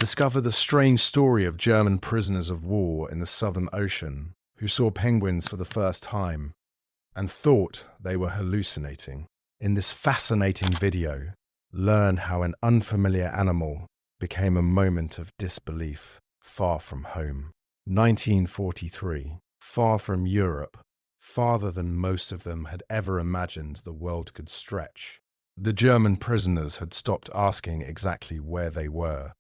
Discover the strange story of German prisoners of war in the Southern Ocean who saw penguins for the first time and thought they were hallucinating. In this fascinating video, learn how an unfamiliar animal became a moment of disbelief far from home. 1943, far from Europe, farther than most of them had ever imagined the world could stretch. The German prisoners had stopped asking exactly where they were.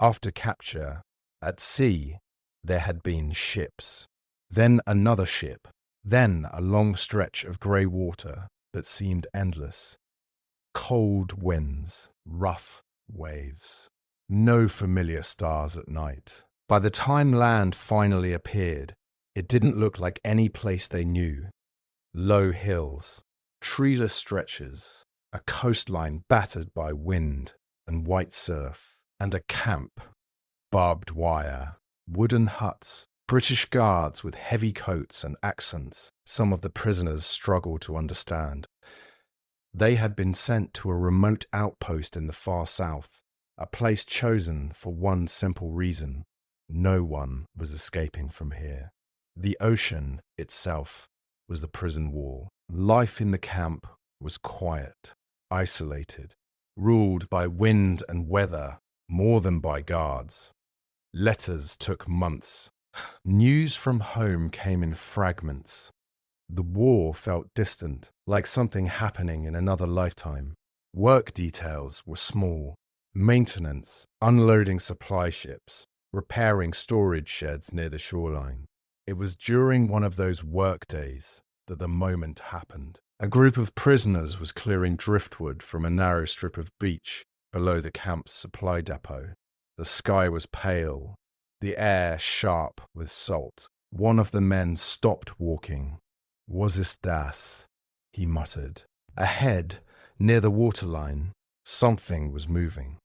After capture, at sea, there had been ships, then another ship, then a long stretch of grey water that seemed endless. Cold winds, rough waves, no familiar stars at night. By the time land finally appeared, it didn't look like any place they knew. Low hills, treeless stretches, a coastline battered by wind and white surf, and a camp, barbed wire, wooden huts, British guards with heavy coats and accents some of the prisoners struggled to understand. They had been sent to a remote outpost in the far south, a place chosen for one simple reason: no one was escaping from here. The ocean itself was the prison wall. Life in the camp was quiet, isolated, ruled by wind and weather more than by guards. Letters took months. News from home came in fragments. The war felt distant, like something happening in another lifetime. Work details were small: maintenance, unloading supply ships, repairing storage sheds near the shoreline. It was during one of those work days that the moment happened. A group of prisoners was clearing driftwood from a narrow strip of beach below the camp's supply depot. The sky was pale, the air sharp with salt. One of the men stopped walking. "Was ist das?" he muttered. Ahead, near the waterline, something was moving.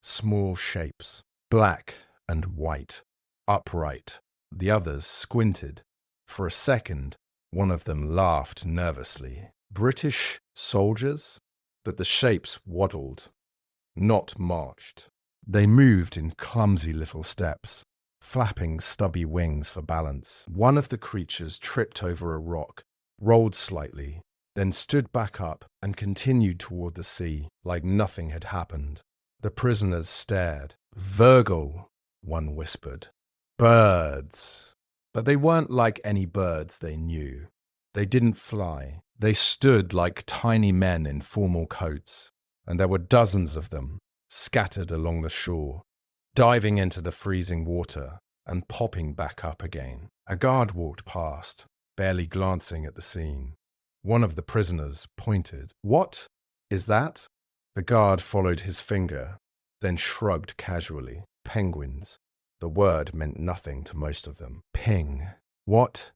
Small shapes, black and white, upright. The others squinted. For a second, one of them laughed nervously. British soldiers? But the shapes waddled, not marched. They moved in clumsy little steps, flapping stubby wings for balance. One of the creatures tripped over a rock, rolled slightly, then stood back up and continued toward the sea like nothing had happened. The prisoners stared. "Virgil," one whispered. "Birds." But they weren't like any birds they knew. They didn't fly. They stood like tiny men in formal coats, and there were dozens of them, scattered along the shore, diving into the freezing water and popping back up again. A guard walked past, barely glancing at the scene. One of the prisoners pointed. "What is that?" The guard followed his finger, then shrugged casually. Penguins. The word meant nothing to most of them. Ping. "What?"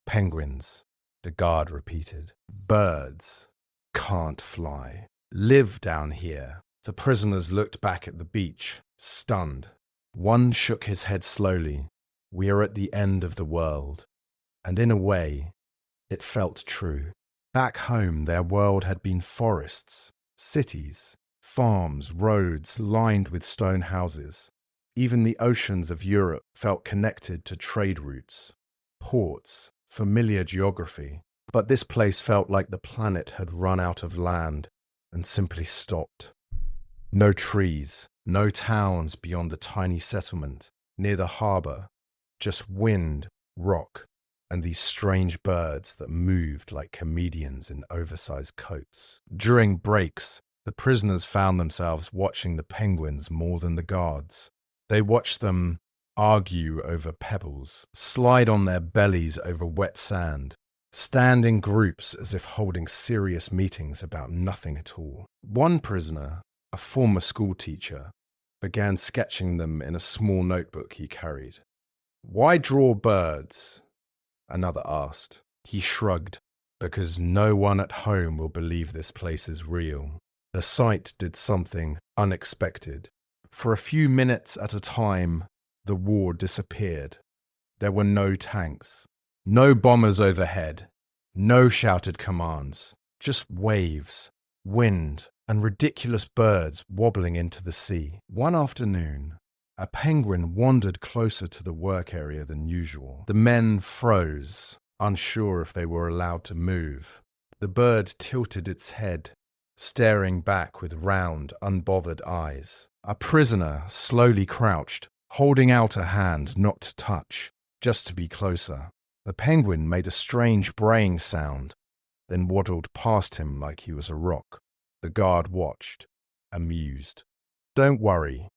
"Penguins," the guard repeated. "Birds. Can't fly. Live down here." The prisoners looked back at the beach, stunned. One shook his head slowly. "We are at the end of the world." And in a way, it felt true. Back home, their world had been forests, cities, farms, roads lined with stone houses. Even the oceans of Europe felt connected to trade routes, ports, familiar geography. But this place felt like the planet had run out of land and simply stopped. No trees, no towns beyond the tiny settlement near the harbor, just wind, rock, and these strange birds that moved like comedians in oversized coats. During breaks, the prisoners found themselves watching the penguins more than the guards. They watched them argue over pebbles, slide on their bellies over wet sand, stand in groups as if holding serious meetings about nothing at all. One prisoner, a former school teacher, began sketching them in a small notebook he carried. "Why draw birds?" another asked. He shrugged. "Because no one at home will believe this place is real." The sight did something unexpected. For a few minutes at a time, the war disappeared. There were no tanks, no bombers overhead, no shouted commands, just waves, wind, and ridiculous birds wobbling into the sea. One afternoon, A penguin wandered closer to the work area than usual. The men froze, unsure if they were allowed to move. The bird tilted its head, staring back with round, unbothered eyes. A prisoner slowly crouched, holding out a hand not to touch, just to be closer. The penguin made a strange braying sound, then waddled past him like he was a rock. The guard watched, amused. "Don't worry,"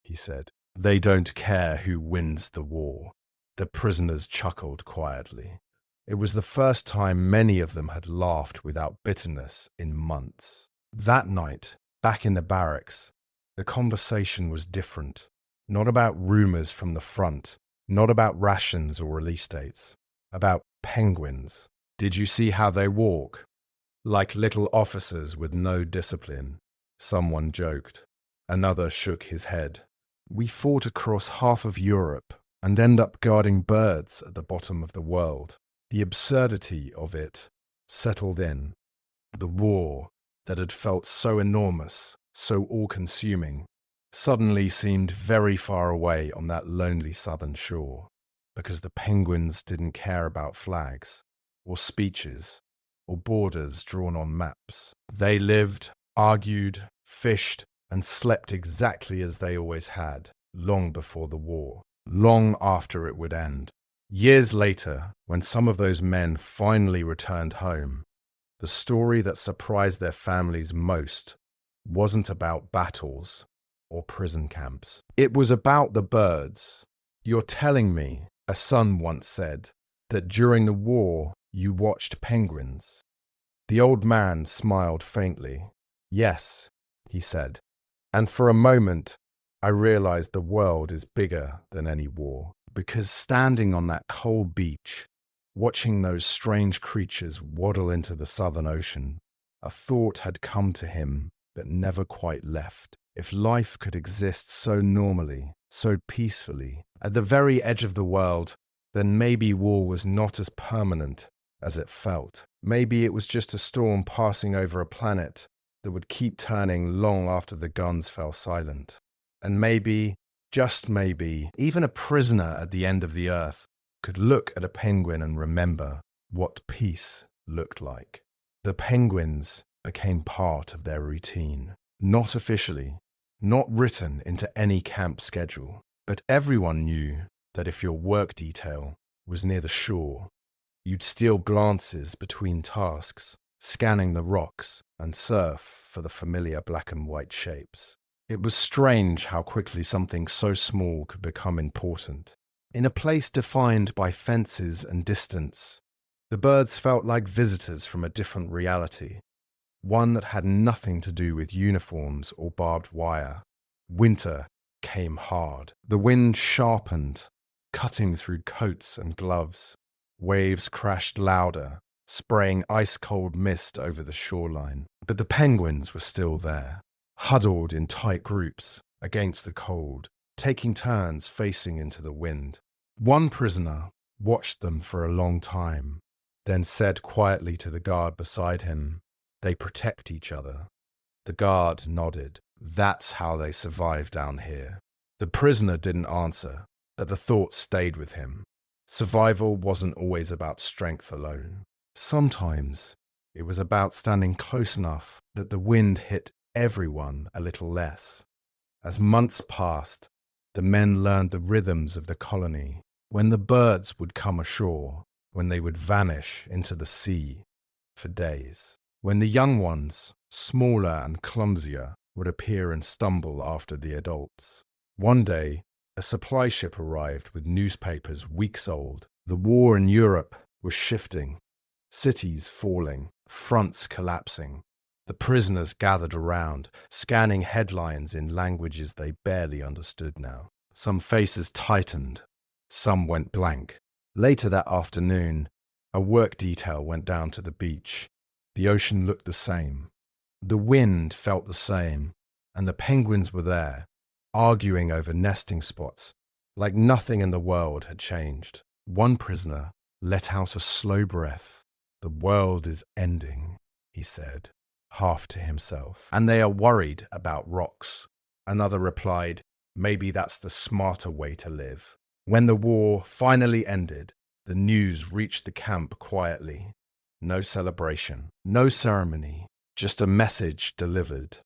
he said. "They don't care who wins the war." The prisoners chuckled quietly. It was the first time many of them had laughed without bitterness in months. That night, back in the barracks, the conversation was different. Not about rumors from the front, not about rations or release dates, about penguins. "Did you see how they walk? Like little officers with no discipline," someone joked. Another shook his head. "We fought across half of Europe and end up guarding birds at the bottom of the world." The absurdity of it settled in. The war that had felt so enormous, so all-consuming, suddenly seemed very far away on that lonely southern shore, because the penguins didn't care about flags, or speeches, or borders drawn on maps. They lived, argued, fished, and slept exactly as they always had, long before the war, long after it would end. Years later, when some of those men finally returned home, the story that surprised their families most wasn't about battles or prison camps. It was about the birds. "You're telling me," a son once said, "that during the war you watched penguins?" The old man smiled faintly. "Yes," he said, "and for a moment I realized the world is bigger than any war. Because standing on that cold beach, watching those strange creatures waddle into the Southern Ocean, a thought had come to him that never quite left. If life could exist so normally, so peacefully, at the very edge of the world, then maybe war was not as permanent as it felt. Maybe it was just a storm passing over a planet that would keep turning long after the guns fell silent. And maybe, just maybe, even a prisoner at the end of the earth could look at a penguin and remember what peace looked like. The penguins became part of their routine. Not officially, not written into any camp schedule, but everyone knew that if your work detail was near the shore, you'd steal glances between tasks, scanning the rocks and surf for the familiar black and white shapes. It was strange how quickly something so small could become important. In a place defined by fences and distance, the birds felt like visitors from a different reality, one that had nothing to do with uniforms or barbed wire. Winter came hard. The wind sharpened, cutting through coats and gloves. Waves crashed louder, spraying ice-cold mist over the shoreline. But the penguins were still there, huddled in tight groups against the cold, taking turns facing into the wind. One prisoner watched them for a long time, then said quietly to the guard beside him, "They protect each other." The guard nodded. "That's how they survive down here." The prisoner didn't answer, but the thought stayed with him. Survival wasn't always about strength alone. Sometimes it was about standing close enough that the wind hit everyone a little less. As months passed, the men learned the rhythms of the colony, when the birds would come ashore, when they would vanish into the sea for days, when the young ones, smaller and clumsier, would appear and stumble after the adults. One day, a supply ship arrived with newspapers weeks old. The war in Europe was shifting, cities falling, fronts collapsing. The prisoners gathered around, scanning headlines in languages they barely understood now. Some faces tightened, some went blank. Later that afternoon, a work detail went down to the beach. The ocean looked the same. The wind felt the same, and the penguins were there, arguing over nesting spots, like nothing in the world had changed. One prisoner let out a slow breath. "The world is ending," he said, half to himself. "And they are worried about rocks." Another replied, Maybe that's the smarter way to live. When the war finally ended, the news reached the camp quietly. No celebration, no ceremony, just a message delivered.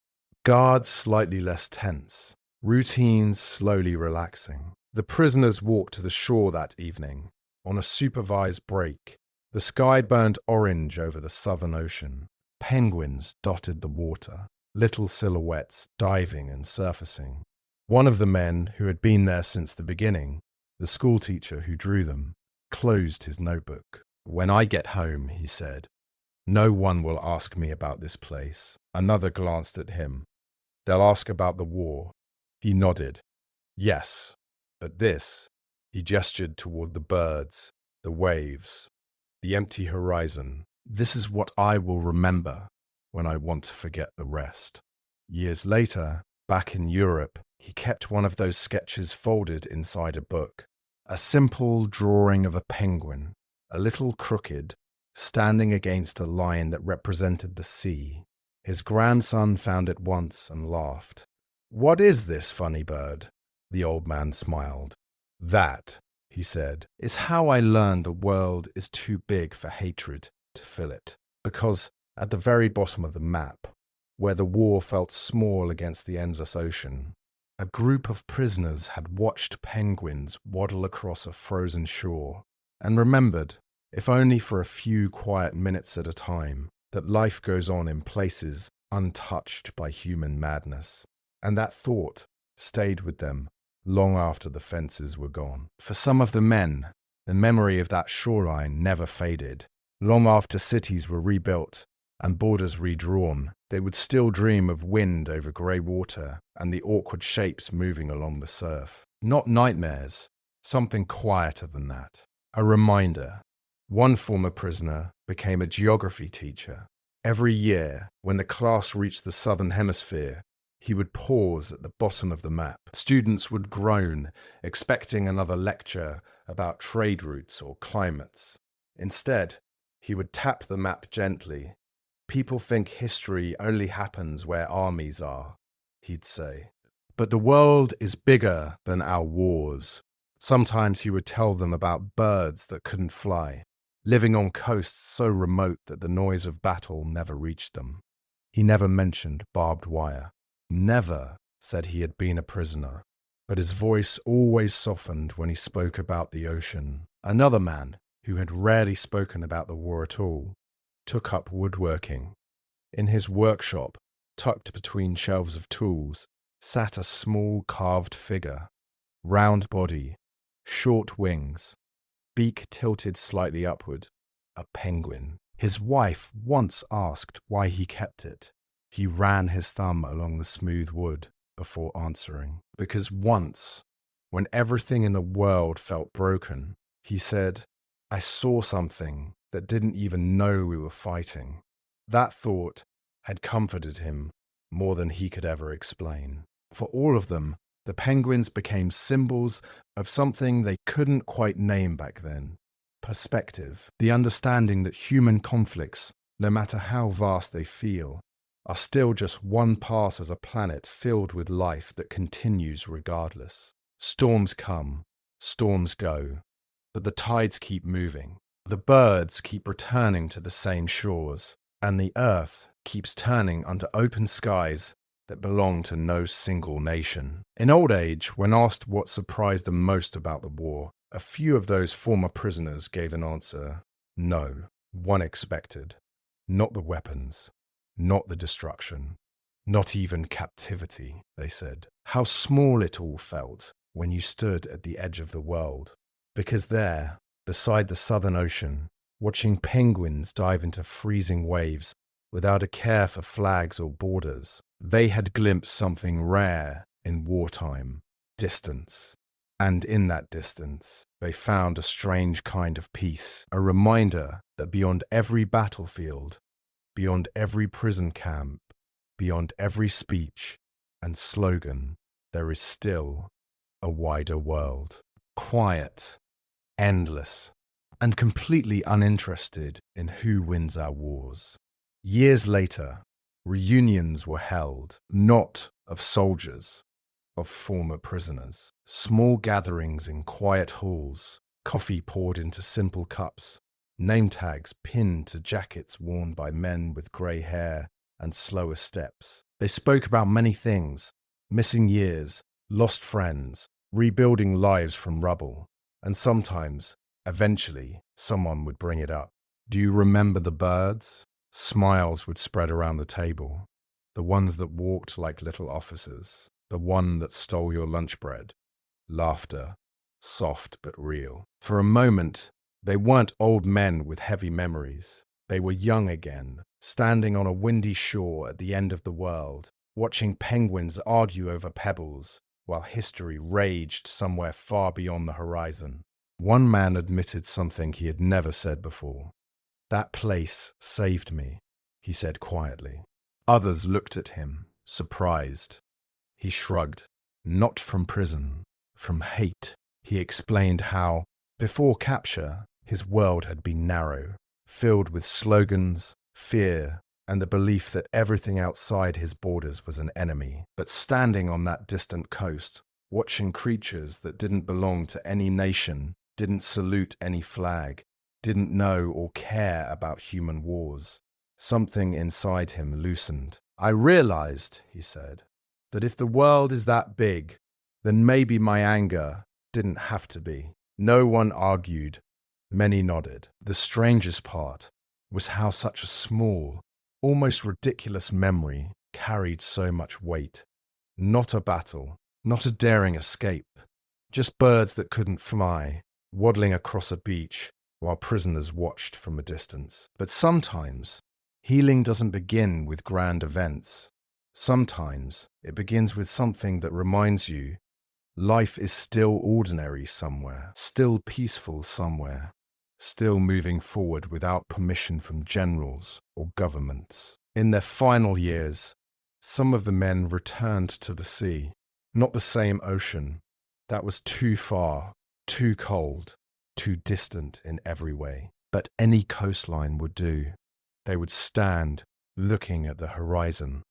Guards slightly less tense, routines slowly relaxing. The prisoners walked to the shore that evening, on a supervised break. The sky burned orange over the southern ocean. Penguins dotted the water, little silhouettes diving and surfacing. One of the men who had been there since the beginning, the schoolteacher who drew them, closed his notebook. "When I get home," he said, "no one will ask me about this place." Another glanced at him. "They'll ask about the war." He nodded. "Yes, but this," he gestured toward the birds, the waves, the empty horizon. "This is what I will remember when I want to forget the rest." Years later, back in Europe, he kept one of those sketches folded inside a book. A simple drawing of a penguin, a little crooked, standing against a line that represented the sea. His grandson found it once and laughed. "What is this funny bird?" The old man smiled. "That," he said, "is how I learned the world is too big for hatred to fill it. Because at the very bottom of the map, where the war felt small against the endless ocean, a group of prisoners had watched penguins waddle across a frozen shore and remembered, if only for a few quiet minutes at a time, that life goes on in places untouched by human madness. And that thought stayed with them long after the fences were gone. For some of the men, the memory of that shoreline never faded. Long after cities were rebuilt and borders redrawn, they would still dream of wind over grey water and the awkward shapes moving along the surf. Not nightmares, something quieter than that. A reminder. One former prisoner became a geography teacher. Every year, when the class reached the southern hemisphere, he would pause at the bottom of the map. Students would groan, expecting another lecture about trade routes or climates. Instead, he would tap the map gently. "People think history only happens where armies are," he'd say. "But the world is bigger than our wars." Sometimes he would tell them about birds that couldn't fly, living on coasts so remote that the noise of battle never reached them. He never mentioned barbed wire. Never said he had been a prisoner, but his voice always softened when he spoke about the ocean. Another man, who had rarely spoken about the war at all, took up woodworking. In his workshop, tucked between shelves of tools, sat a small carved figure, round body, short wings, beak tilted slightly upward, a penguin. His wife once asked why he kept it. He ran his thumb along the smooth wood before answering. Because once, when everything in the world felt broken, he said, "I saw something that didn't even know we were fighting." That thought had comforted him more than he could ever explain. For all of them, the penguins became symbols of something they couldn't quite name back then. Perspective, the understanding that human conflicts, no matter how vast they feel, are still just one part of a planet filled with life that continues regardless. Storms come, storms go, but the tides keep moving. The birds keep returning to the same shores, and the earth keeps turning under open skies that belong to no single nation. In old age, when asked what surprised them most about the war, a few of those former prisoners gave an answer: no, one expected. Not the weapons, not the destruction, not even captivity, they said. How small it all felt when you stood at the edge of the world. Because there, beside the Southern Ocean, watching penguins dive into freezing waves without a care for flags or borders, they had glimpsed something rare in wartime: distance. And in that distance, they found a strange kind of peace, a reminder that beyond every battlefield, beyond every prison camp, beyond every speech and slogan, there is still a wider world. Quiet, endless, and completely uninterested in who wins our wars. Years later, reunions were held, not of soldiers, of former prisoners. Small gatherings in quiet halls, coffee poured into simple cups, name tags pinned to jackets worn by men with grey hair and slower steps. They spoke about many things: missing years, lost friends, rebuilding lives from rubble. And sometimes, eventually, someone would bring it up. Do you remember the birds? Smiles would spread around the table. The ones that walked like little officers. The one that stole your lunch bread. Laughter, soft but real. For a moment, they weren't old men with heavy memories. They were young again, standing on a windy shore at the end of the world, watching penguins argue over pebbles, while history raged somewhere far beyond the horizon. One man admitted something he had never said before. "That place saved me," he said quietly. Others looked at him, surprised. He shrugged. "Not from prison, from hate." He explained how, before capture, his world had been narrow, filled with slogans, fear, and the belief that everything outside his borders was an enemy. But standing on that distant coast, watching creatures that didn't belong to any nation, didn't salute any flag, didn't know or care about human wars, something inside him loosened. "I realized," he said, "that if the world is that big, then maybe my anger didn't have to be." No one argued. Many nodded. The strangest part was how such a small, almost ridiculous memory carried so much weight. Not a battle, not a daring escape, just birds that couldn't fly, waddling across a beach while prisoners watched from a distance. But sometimes, healing doesn't begin with grand events. Sometimes it begins with something that reminds you life is still ordinary somewhere, still peaceful somewhere, still moving forward without permission from generals or governments. In their final years, some of the men returned to the sea. Not the same ocean. That was too far, too cold, too distant in every way. But any coastline would do. They would stand, looking at the horizon,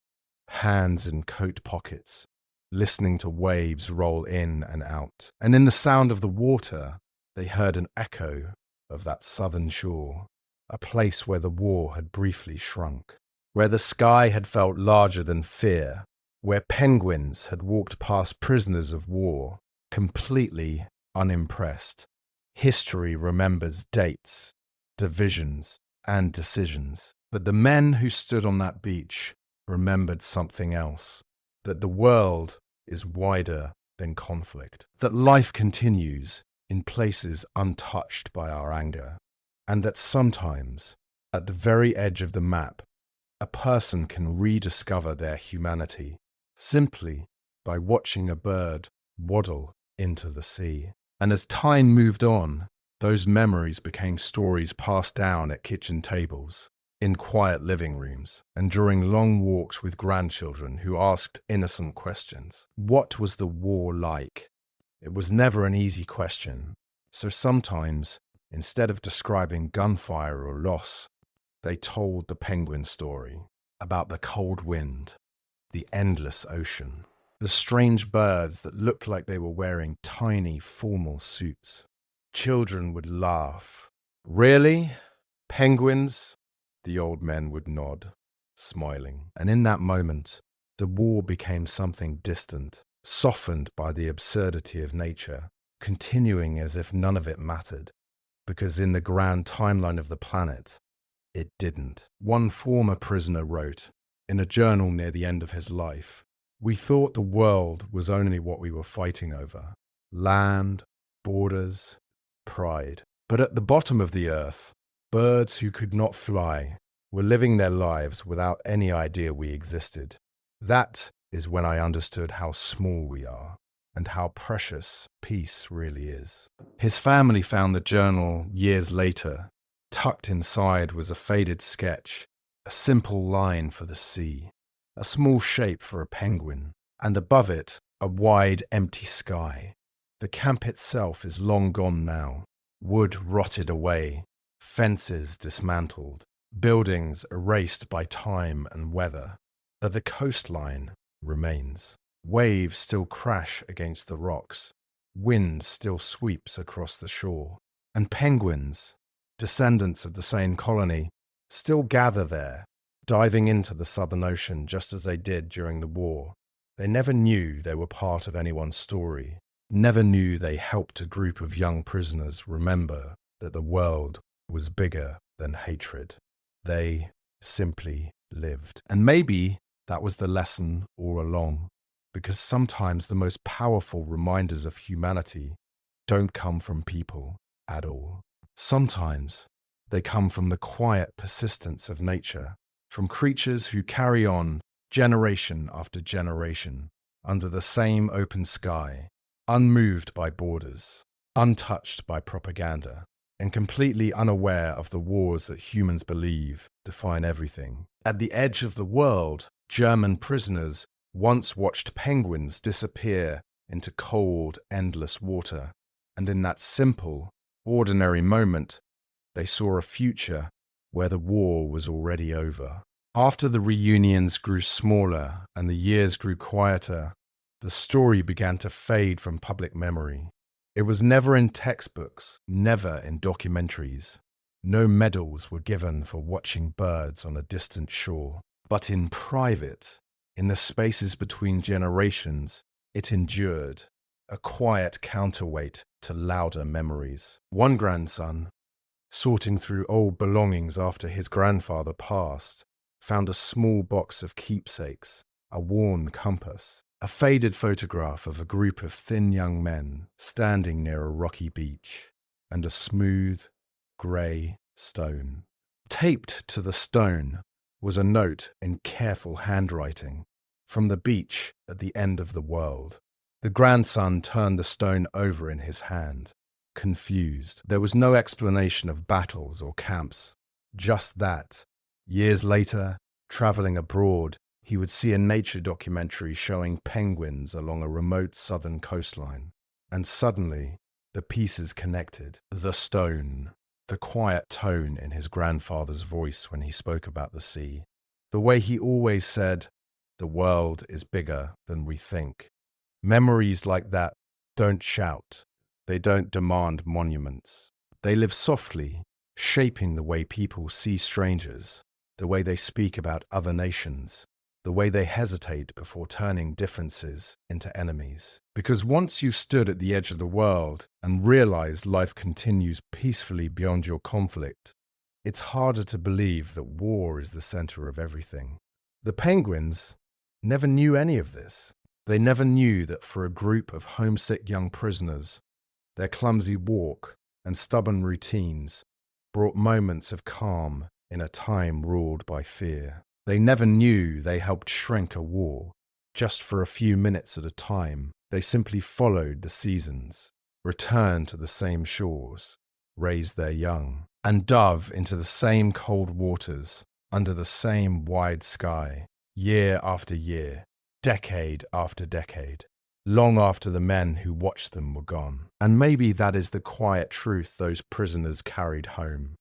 hands in coat pockets, listening to waves roll in and out. And in the sound of the water, they heard an echo of that southern shore, a place where the war had briefly shrunk, where the sky had felt larger than fear, where penguins had walked past prisoners of war, completely unimpressed. History remembers dates, divisions, and decisions. But the men who stood on that beach remembered something else, that the world is wider than conflict, that life continues in places untouched by our anger, and that sometimes, at the very edge of the map, a person can rediscover their humanity simply by watching a bird waddle into the sea. And as time moved on, those memories became stories passed down at kitchen tables, in quiet living rooms, and during long walks with grandchildren who asked innocent questions. What was the war like? It was never an easy question, so sometimes, instead of describing gunfire or loss, they told the penguin story about the cold wind, the endless ocean, the strange birds that looked like they were wearing tiny formal suits. Children would laugh. "Really? Penguins?" The old men would nod, smiling. And in that moment, the war became something distant, softened by the absurdity of nature, continuing as if none of it mattered, because in the grand timeline of the planet, it didn't. One former prisoner wrote, in a journal near the end of his life, "We thought the world was only what we were fighting over: land, borders, pride. But at the bottom of the earth, birds who could not fly were living their lives without any idea we existed. That is when I understood how small we are and how precious peace really is." His family found the journal years later. Tucked inside was a faded sketch, a simple line for the sea, a small shape for a penguin, and above it, a wide, empty sky. The camp itself is long gone now, wood rotted away, fences dismantled, buildings erased by time and weather, but the coastline remains. Waves still crash against the rocks. Wind still sweeps across the shore. And penguins, descendants of the same colony, still gather there, diving into the Southern Ocean just as they did during the war. They never knew they were part of anyone's story, never knew they helped a group of young prisoners remember that the world was bigger than hatred. They simply lived. And maybe that was the lesson all along, because sometimes the most powerful reminders of humanity don't come from people at all. Sometimes they come from the quiet persistence of nature, from creatures who carry on generation after generation under the same open sky, unmoved by borders, untouched by propaganda, and completely unaware of the wars that humans believe define everything. At the edge of the world, German prisoners once watched penguins disappear into cold, endless water, and in that simple, ordinary moment, they saw a future where the war was already over. After the reunions grew smaller and the years grew quieter, the story began to fade from public memory. It was never in textbooks, never in documentaries. No medals were given for watching birds on a distant shore. But in private, in the spaces between generations, it endured, a quiet counterweight to louder memories. One grandson, sorting through old belongings after his grandfather passed, found a small box of keepsakes, a worn compass, a faded photograph of a group of thin young men standing near a rocky beach, and a smooth, grey stone. Taped to the stone was a note in careful handwriting, from the beach at the end of the world. The grandson turned the stone over in his hand, confused. There was no explanation of battles or camps, just that. Years later, traveling abroad, he would see a nature documentary showing penguins along a remote southern coastline. And suddenly, the pieces connected. The stone, the quiet tone in his grandfather's voice when he spoke about the sea, the way he always said, "The world is bigger than we think." Memories like that don't shout. They don't demand monuments. They live softly, shaping the way people see strangers, the way they speak about other nations, the way they hesitate before turning differences into enemies. Because once you've stood at the edge of the world and realized life continues peacefully beyond your conflict, it's harder to believe that war is the center of everything. The penguins never knew any of this. They never knew that for a group of homesick young prisoners, their clumsy walk and stubborn routines brought moments of calm in a time ruled by fear. They never knew they helped shrink a war. Just for a few minutes at a time, they simply followed the seasons, returned to the same shores, raised their young, and dove into the same cold waters, under the same wide sky, year after year, decade after decade, long after the men who watched them were gone. And maybe that is the quiet truth those prisoners carried home.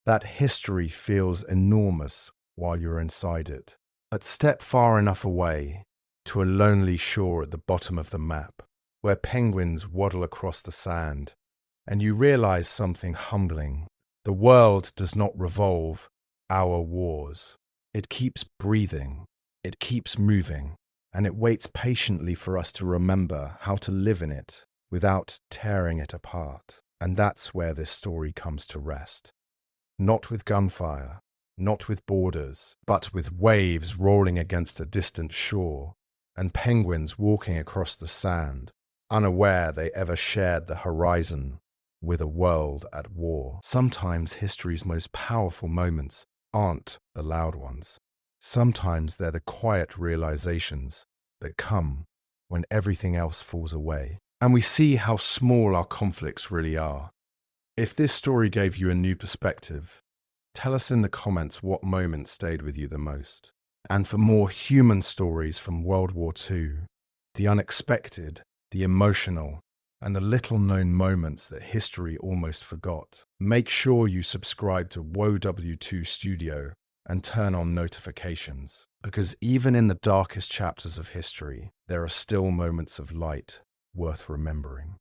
That history feels enormous while you're inside it. But step far enough away to a lonely shore at the bottom of the map, where penguins waddle across the sand, and you realize something humbling. The world does not revolve our wars. It keeps breathing, it keeps moving, and it waits patiently for us to remember how to live in it without tearing it apart. And that's where this story comes to rest. Not with gunfire, not with borders, but with waves rolling against a distant shore, and penguins walking across the sand, unaware they ever shared the horizon with a world at war. Sometimes history's most powerful moments aren't the loud ones. Sometimes they're the quiet realizations that come when everything else falls away. And we see how small our conflicts really are. If this story gave you a new perspective, tell us in the comments what moment stayed with you the most. And for more human stories from World War II, the unexpected, the emotional, and the little-known moments that history almost forgot, make sure you subscribe to WOW2 Studio and turn on notifications. because even in the darkest chapters of history, there are still moments of light worth remembering.